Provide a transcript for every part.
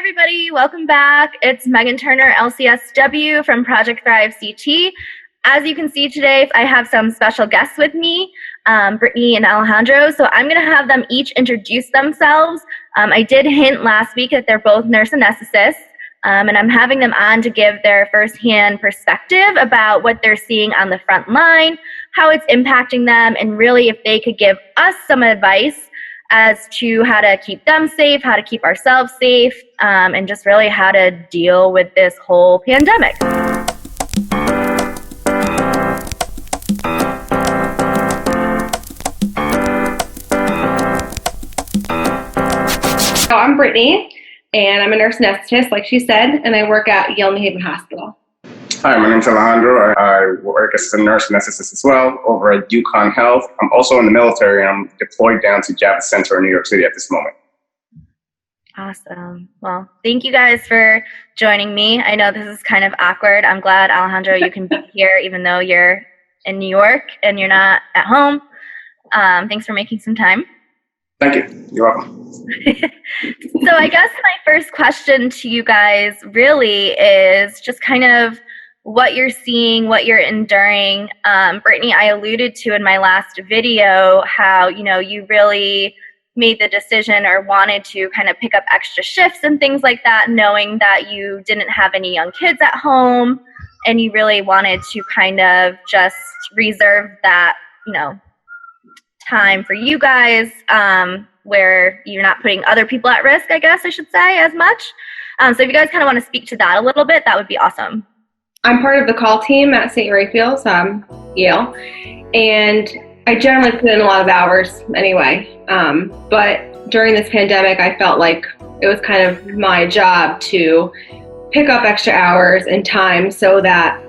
everybody. Welcome back. It's Megan Turner, LCSW from Project Thrive CT. As you can see today, I have some special guests with me, Brittany and Alejandro. So I'm going to have them each introduce themselves. I did hint last week that they're both nurse anesthetists, and I'm having them on to give their firsthand perspective about what they're seeing on the front line, how it's impacting them, and really if they could give us some advice as to how to keep them safe, how to keep ourselves safe, and just really how to deal with this whole pandemic. So I'm Brittany, and I'm a nurse anesthetist, like she said, and I work at Yale-New Hospital. Hi, my name's Alejandro. I work as a nurse anesthetist as well over at UCONN Health. I'm also in the military, and I'm deployed down to Javits Center in New York City at this moment. Awesome. Well, thank you guys for joining me. I know this is kind of awkward. I'm glad, Alejandro, you can be here even though you're in New York and you're not at home. Thanks for making some time. Thank you. You're welcome. So I guess my first question to you guys really is just kind of what you're seeing, what you're enduring. Brittany, I alluded to in my last video how, you really made the decision or wanted to kind of pick up extra shifts and things like that, knowing that you didn't have any young kids at home and you really wanted to kind of just reserve that, time for you guys, where you're not putting other people at risk, I guess I should say, as much. So if you guys kind of want to speak to that a little bit, that would be awesome. I'm part of the call team at St. Raphael's, Yale, and I generally put in a lot of hours anyway. But during this pandemic, I felt like it was kind of my job to pick up extra hours and time so that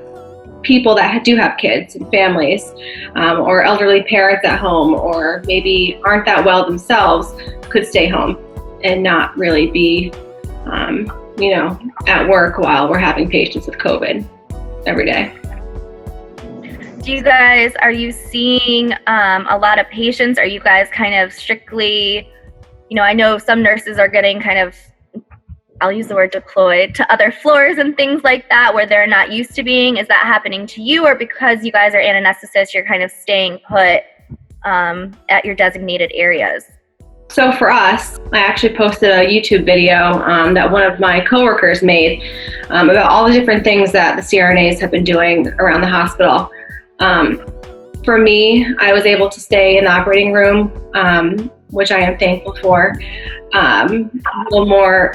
people that do have kids and families, or elderly parents at home, or maybe aren't that well themselves, could stay home and not really be, at work while we're having patients with COVID every day. Are you seeing a lot of patients? Are you guys kind of strictly, I know some nurses are getting kind of, I'll use the word deployed to other floors and things like that where they're not used to being. Is that happening to you, or because you guys are anesthetists, you're kind of staying put at your designated areas? So for us, I actually posted a YouTube video that one of my coworkers made about all the different things that the CRNAs have been doing around the hospital. For me, I was able to stay in the operating room, which I am thankful for. A little more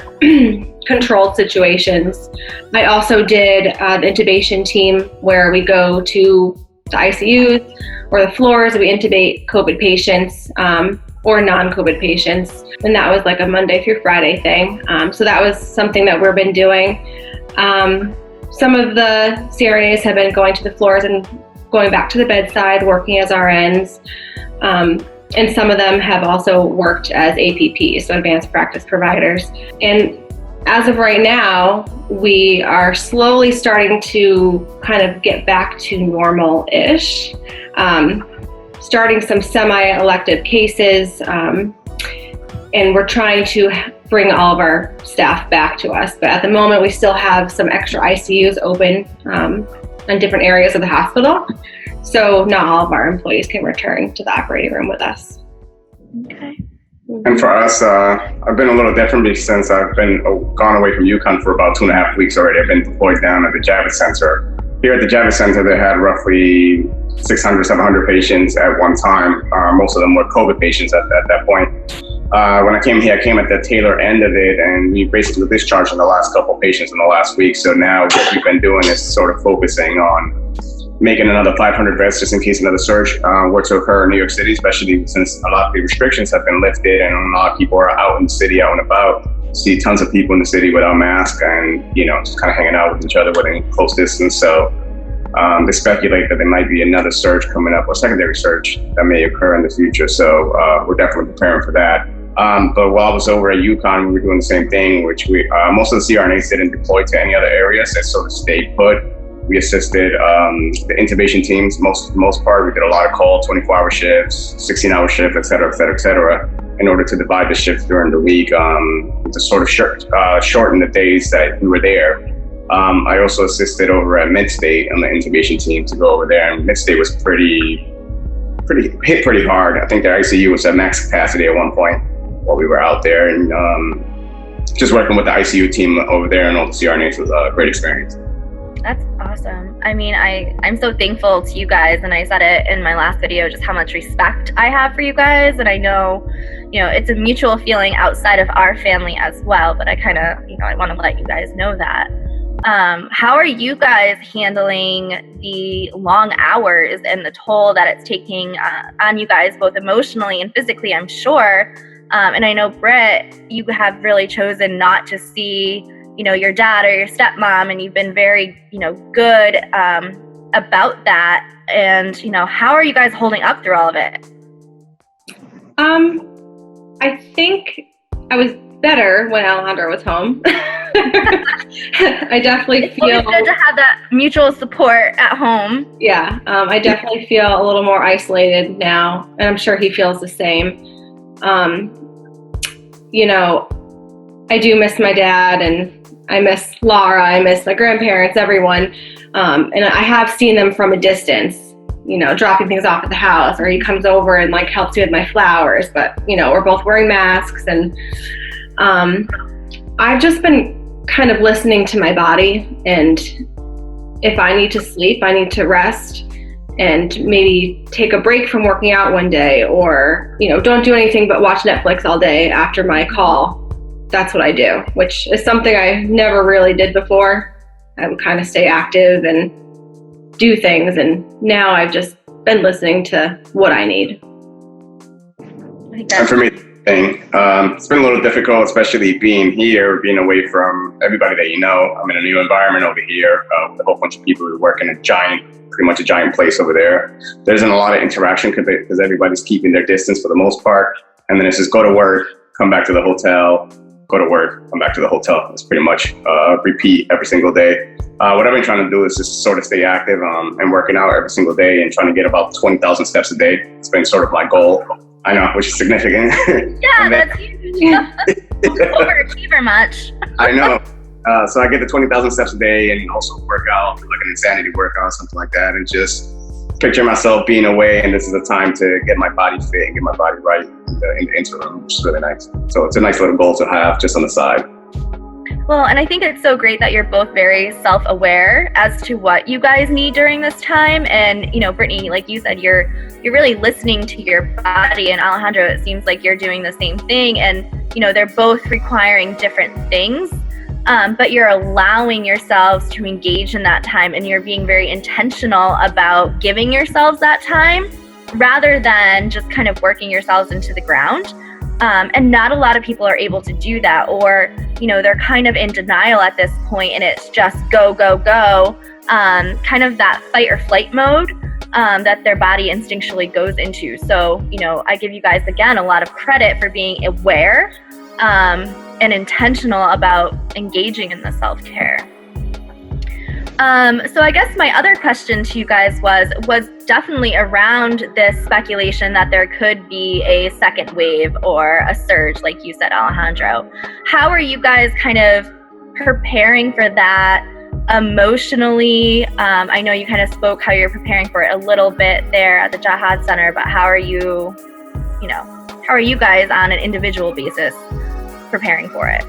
controlled situations. I also did the intubation team where we go to the ICUs or the floors, we intubate COVID patients or non-COVID patients. And that was like a Monday through Friday thing. So that was something that we've been doing. Some of the CRNAs have been going to the floors and going back to the bedside, working as RNs. And some of them have also worked as APPs, so advanced practice providers. And as of right now, we are slowly starting to kind of get back to normal-ish, starting some semi-elective cases, and we're trying to bring all of our staff back to us. But at the moment, we still have some extra ICUs open in different areas of the hospital. So not all of our employees can return to the operating room with us. Okay. And for us, I've been a little different since I've been gone away from UConn for about 2.5 weeks already. I've been deployed down at the Javits Center. Here at the Javits Center, they had roughly 600, 700 patients at one time. Most of them were COVID patients at that point. When I came here, I came at the tailor end of it, and we basically discharged on the last couple of patients in the last week. So now what we've been doing is sort of focusing on making another 500 beds just in case another surge were to occur in New York City, especially since a lot of the restrictions have been lifted and a lot of people are out in the city, out and about. See tons of people in the city without masks and, just kind of hanging out with each other within close distance. So they speculate that there might be another surge coming up or secondary surge that may occur in the future. So we're definitely preparing for that. But while I was over at UConn, we were doing the same thing, which most of the CRNAs didn't deploy to any other areas. They sort of stayed put. We assisted the intubation teams, most part. We did a lot of call, 24-hour shifts, 16-hour shifts, et cetera, et cetera, et cetera. in order to divide the shifts during the week to sort of shorten the days that we were there. I also assisted over at Mid-State on the intubation team to go over there, and Mid-State was pretty hard. I think the ICU was at max capacity at one point while we were out there, and just working with the ICU team over there and all the CRNAs was a great experience. That's awesome. I mean, I'm so thankful to you guys, and I said it in my last video, just how much respect I have for you guys, and I know, it's a mutual feeling outside of our family as well, but I kind of, I want to let you guys know that. How are you guys handling the long hours and the toll that it's taking on you guys, both emotionally and physically, I'm sure? And I know, Britt, you have really chosen not to see, your dad or your stepmom, and you've been very, good about that. And, how are you guys holding up through all of it? I think I was better when Alejandro was home. I definitely feel it's good to have that mutual support at home. Yeah, I definitely feel a little more isolated now, and I'm sure he feels the same. I do miss my dad, and I miss Laura, I miss my grandparents, everyone. And I have seen them from a distance, dropping things off at the house, or he comes over and helps me with my flowers, but we're both wearing masks, and I've just been kind of listening to my body, and if I need to sleep, I need to rest and maybe take a break from working out one day, or don't do anything but watch Netflix all day after my call. That's what I do, which is something I never really did before. I would kind of stay active and do things, and now I've just been listening to what I need. And for me, it's been a little difficult, especially being here, being away from everybody that I'm in a new environment over here with a whole bunch of people who work in pretty much a giant place over there. There isn't a lot of interaction because everybody's keeping their distance for the most part. And then it's just go to work, come back to the hotel, go to work, come back to the hotel. It's pretty much repeat every single day. What I've been trying to do is just sort of stay active and working out every single day and trying to get about 20,000 steps a day. It's been sort of my goal. I know, which is significant. Yeah, that's huge. Overachiever much. I know. So I get the 20,000 steps a day and also work out, like an insanity workout or something like that, and just picture myself being away, and this is a time to get my body fit and get my body right in the interim, which is really nice. So it's a nice little goal to have just on the side. Well, and I think it's so great that you're both very self-aware as to what you guys need during this time. And, Brittany, like you said, you're really listening to your body, and Alejandro, it seems like you're doing the same thing. And, they're both requiring different things, but you're allowing yourselves to engage in that time, and you're being very intentional about giving yourselves that time rather than just kind of working yourselves into the ground. And not a lot of people are able to do that, or, they're kind of in denial at this point, and it's just go, go, go, kind of that fight or flight mode that their body instinctually goes into. So, I give you guys, again, a lot of credit for being aware and intentional about engaging in the self-care. So I guess my other question to you guys was definitely around this speculation that there could be a second wave or a surge, like you said, Alejandro. How are you guys kind of preparing for that emotionally? I know you kind of spoke how you're preparing for it a little bit there at the Jihad Center, but how are you guys on an individual basis preparing for it?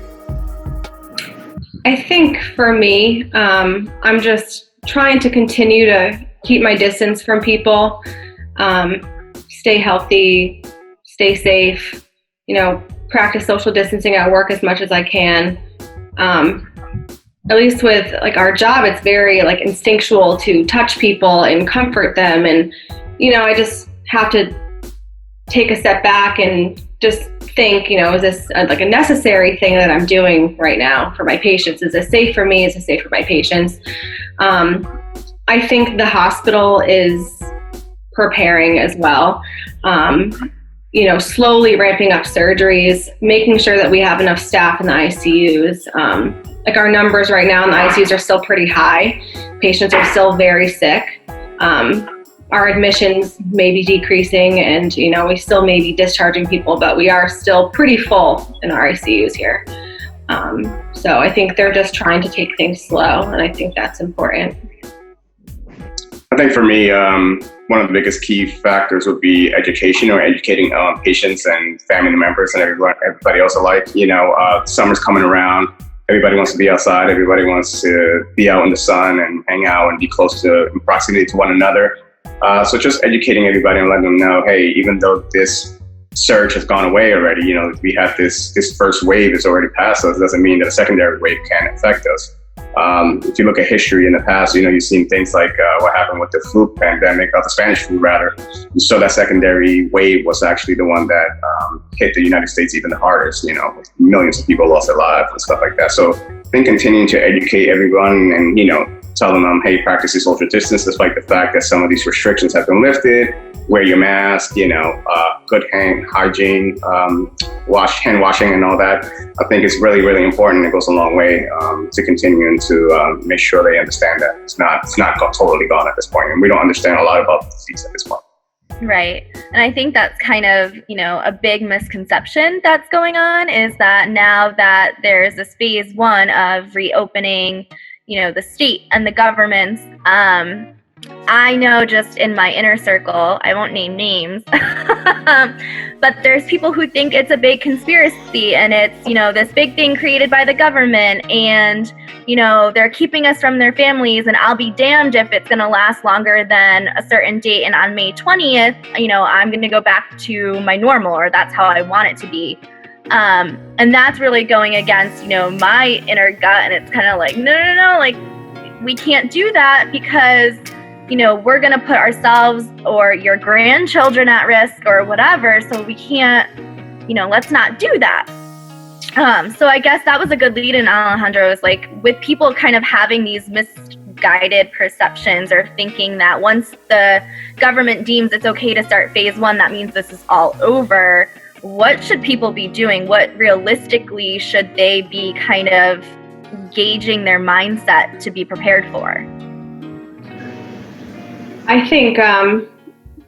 I think for me, I'm just trying to continue to keep my distance from people, stay healthy, stay safe, practice social distancing at work as much as I can. At least with our job, it's very instinctual to touch people and comfort them. And, I just have to take a step back and just think, is this a necessary thing that I'm doing right now for my patients? Is this safe for me? Is this safe for my patients? I think the hospital is preparing as well. Slowly ramping up surgeries, making sure that we have enough staff in the ICUs. Our numbers right now in the ICUs are still pretty high. Patients are still very sick. our admissions may be decreasing, and we still may be discharging people, but we are still pretty full in our ICUs here. So I think they're just trying to take things slow, and I think that's important. I think for me, one of the biggest key factors would be education, or educating patients and family members and everybody else alike. Summer's coming around. Everybody wants to be outside. Everybody wants to be out in the sun and hang out and be close to, in proximity to one another. So just educating everybody and letting them know, hey, even though this surge has gone away already, we have this first wave is already past us, doesn't mean that a secondary wave can't affect us. If you look at history in the past, you've seen things like what happened with the flu pandemic, or the Spanish flu rather. So that secondary wave was actually the one that hit the United States even the hardest. Millions of people lost their lives and stuff like that. So I think continuing to educate everyone and, telling them, hey, practice your social distance, despite the fact that some of these restrictions have been lifted. Wear your mask, good hand hygiene, hand washing and all that. I think it's really, really important. It goes a long way to continuing to make sure they understand that it's not totally gone at this point. And we don't understand a lot about the disease at this point. Right. And I think that's kind of, a big misconception that's going on, is that now that there's this phase one of reopening, the state and the governments, I know just in my inner circle, I won't name names, but there's people who think it's a big conspiracy and it's, this big thing created by the government, and, they're keeping us from their families, and I'll be damned if it's going to last longer than a certain date. And on May 20th, I'm going to go back to my normal, or that's how I want it to be. And that's really going against, my inner gut. And it's kind of like, no, like, we can't do that, because we're going to put ourselves or your grandchildren at risk or whatever. So we can't, let's not do that. So I guess that was a good lead in, Alejandro, is like, with people kind of having these misguided perceptions, or thinking that once the government deems it's okay to start phase one, that means this is all over. What should people be doing? What realistically should they be kind of gauging their mindset to be prepared for? I think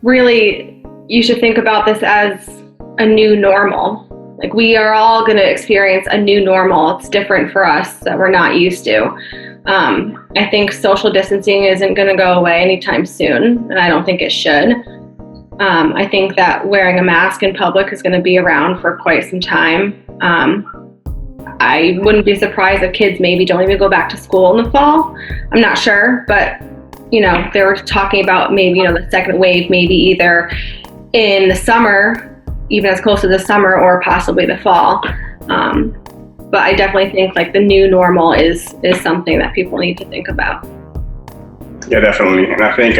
really you should think about this as a new normal. Like, we are all going to experience a new normal. It's different for us that we're not used to. I think social distancing isn't going to go away anytime soon, and I don't think it should. I think that wearing a mask in public is going to be around for quite some time. I wouldn't be surprised if kids maybe don't even go back to school in the fall. I'm not sure, but they were talking about maybe, the second wave, maybe either in the summer, even as close to the summer, or possibly the fall. But I definitely think like the new normal is something that people need to think about. Yeah, definitely. And I think,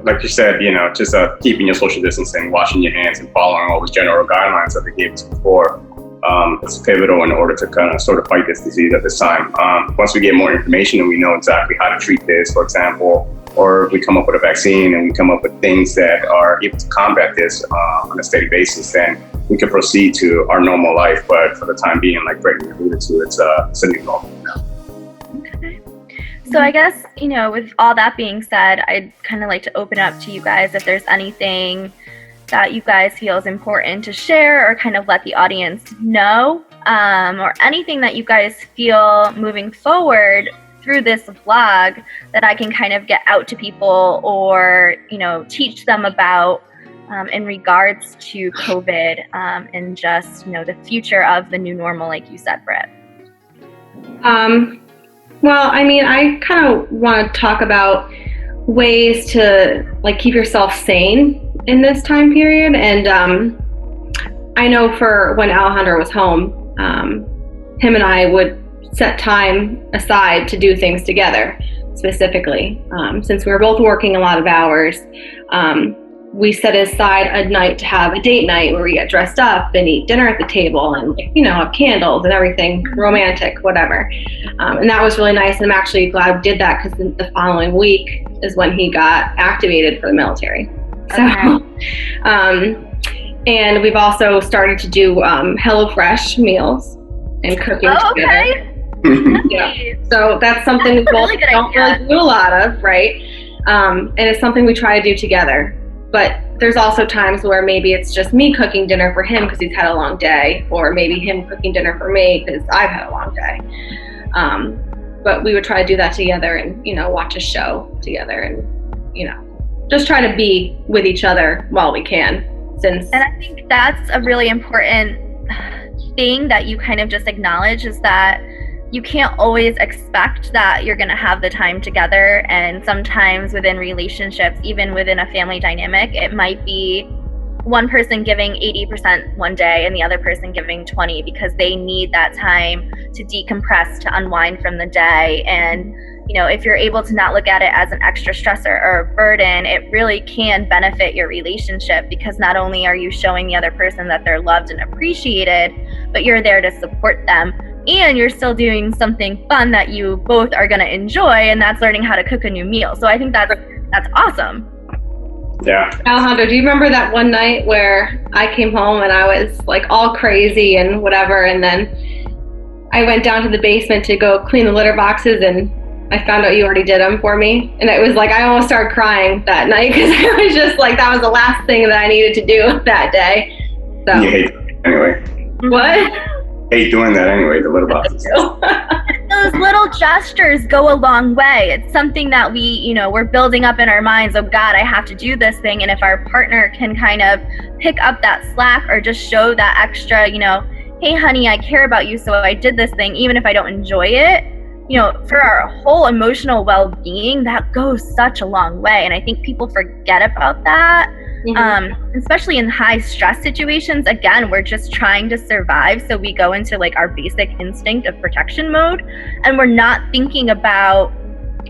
like you said, just keeping your social distancing, washing your hands, and following all the general guidelines that they gave us before, it's pivotal in order to kind of sort of fight this disease at this time. Once we get more information and we know exactly how to treat this, for example, or we come up with a vaccine and we come up with things that are able to combat this on a steady basis, then we can proceed to our normal life. But for the time being, like Brittany alluded to, it's a new normal now. Okay. So I guess, with all that being said, I'd kind of like to open up to you guys if there's anything that you guys feel is important to share, or kind of let the audience know, or anything that you guys feel moving forward through this vlog that I can kind of get out to people, or, teach them about in regards to COVID, and just, the future of the new normal, like you said, Britt. Well, I kind of want to talk about ways to keep yourself sane in this time period. And I know for when Alejandro was home, him and I would set time aside to do things together, specifically. Since we were both working a lot of hours, we set aside a night to have a date night where we get dressed up and eat dinner at the table and, have candles and everything, romantic, whatever. And that was really nice. And I'm actually glad we did that, because the following week is when he got activated for the military. So, and we've also started to do HelloFresh meals and cooking together. Okay. Yeah. So that's something we both don't really do a lot of, right? And it's something we try to do together. But there's also times where maybe it's just me cooking dinner for him because he's had a long day, or maybe him cooking dinner for me because I've had a long day. But we would try to do that together and, watch a show together and, just try to be with each other while we can. And I think that's a really important thing that you kind of just acknowledge, is that you can't always expect that you're going to have the time together. And sometimes within relationships, even within a family dynamic, it might be one person giving 80% one day and the other person giving 20, because they need that time to decompress, to unwind from the day. And if you're able to not look at it as an extra stressor or a burden, it really can benefit your relationship, because not only are you showing the other person that they're loved and appreciated, but you're there to support them, and you're still doing something fun that you both are going to enjoy, and that's learning how to cook a new meal. So I think that's awesome. Yeah. Alejandro, do you remember that one night where I came home and I was like all crazy and whatever, and then I went down to the basement to go clean the litter boxes, and I found out you already did them for me? And it was like I almost started crying that night, because I was just like, that was the last thing that I needed to do that day. So. You hate it anyway. What? Hate doing that anyway, the litter boxes. Those little gestures go a long way. It's something that we're building up in our minds. Oh God, I have to do this thing. And if our partner can kind of pick up that slack, or just show that extra, hey honey, I care about you, so I did this thing, even if I don't enjoy it, for our whole emotional well-being, that goes such a long way. And I think people forget about that. Mm-hmm. Especially in high stress situations. Again, we're just trying to survive, so we go into like our basic instinct of protection mode, and we're not thinking about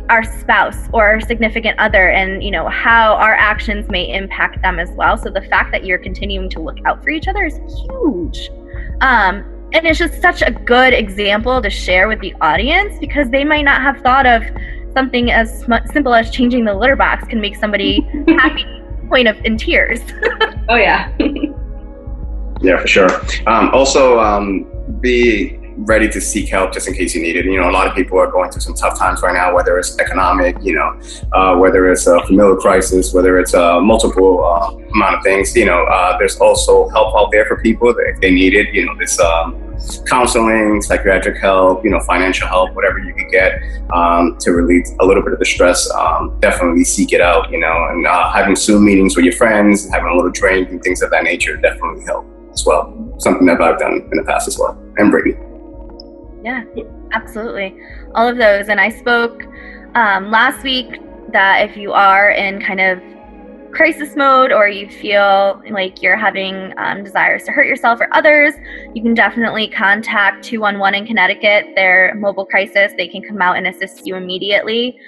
our spouse or our significant other, and how our actions may impact them as well. So the fact that you're continuing to look out for each other is huge. And it's just such a good example to share with the audience, because they might not have thought of something as simple as changing the litter box can make somebody happy point of in tears. Oh yeah. Yeah, for sure. Also, be ready to seek help just in case you need it. A lot of people are going through some tough times right now, whether it's economic, whether it's a familial crisis, whether it's multiple amount of things. There's also help out there for people if they need it. This counseling, psychiatric help, financial help, whatever you could get to relieve a little bit of the stress. Definitely seek it out. And having Zoom meetings with your friends, having a little drink and things of that nature definitely help as well. Something that I've done in the past as well. And Brittany. Yeah, absolutely. All of those. And I spoke last week that if you are in kind of crisis mode, or you feel like you're having desires to hurt yourself or others, you can definitely contact 211 in Connecticut. Their mobile crisis, they can come out and assist you immediately.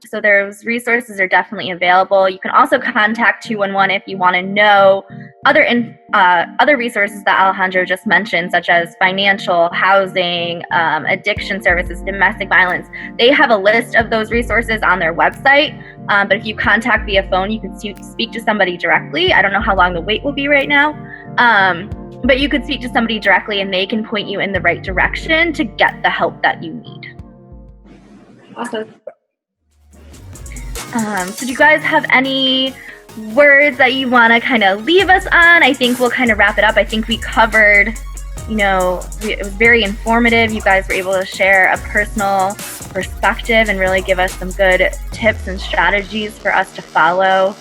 So those resources are definitely available. You can also contact 211 if you want to know other resources that Alejandro just mentioned, such as financial, housing, addiction services, domestic violence. They have a list of those resources on their website. But if you contact via phone, you can speak to somebody directly. I don't know how long the wait will be right now. But you could speak to somebody directly, and they can point you in the right direction to get the help that you need. Awesome. So do you guys have any words that you want to kind of leave us on? I think we'll kind of wrap it up. I think we covered, it was very informative. You guys were able to share a personal perspective and really give us some good tips and strategies for us to follow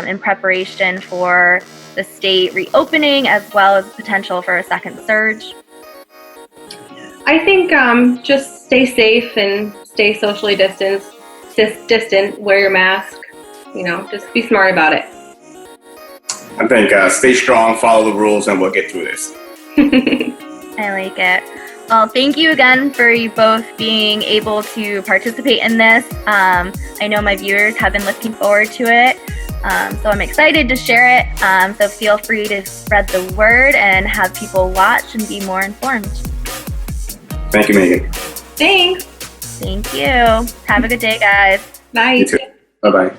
in preparation for the state reopening, as well as potential for a second surge. I think just stay safe and stay socially distant, wear your mask, just be smart about it. I think stay strong, follow the rules, and we'll get through this. I like it. Well, thank you again for you both being able to participate in this. I know my viewers have been looking forward to it, so I'm excited to share it. So feel free to spread the word and have people watch and be more informed. Thank you, Megan. Thanks. Thank you. Have a good day, guys. Bye. You too. Bye-bye.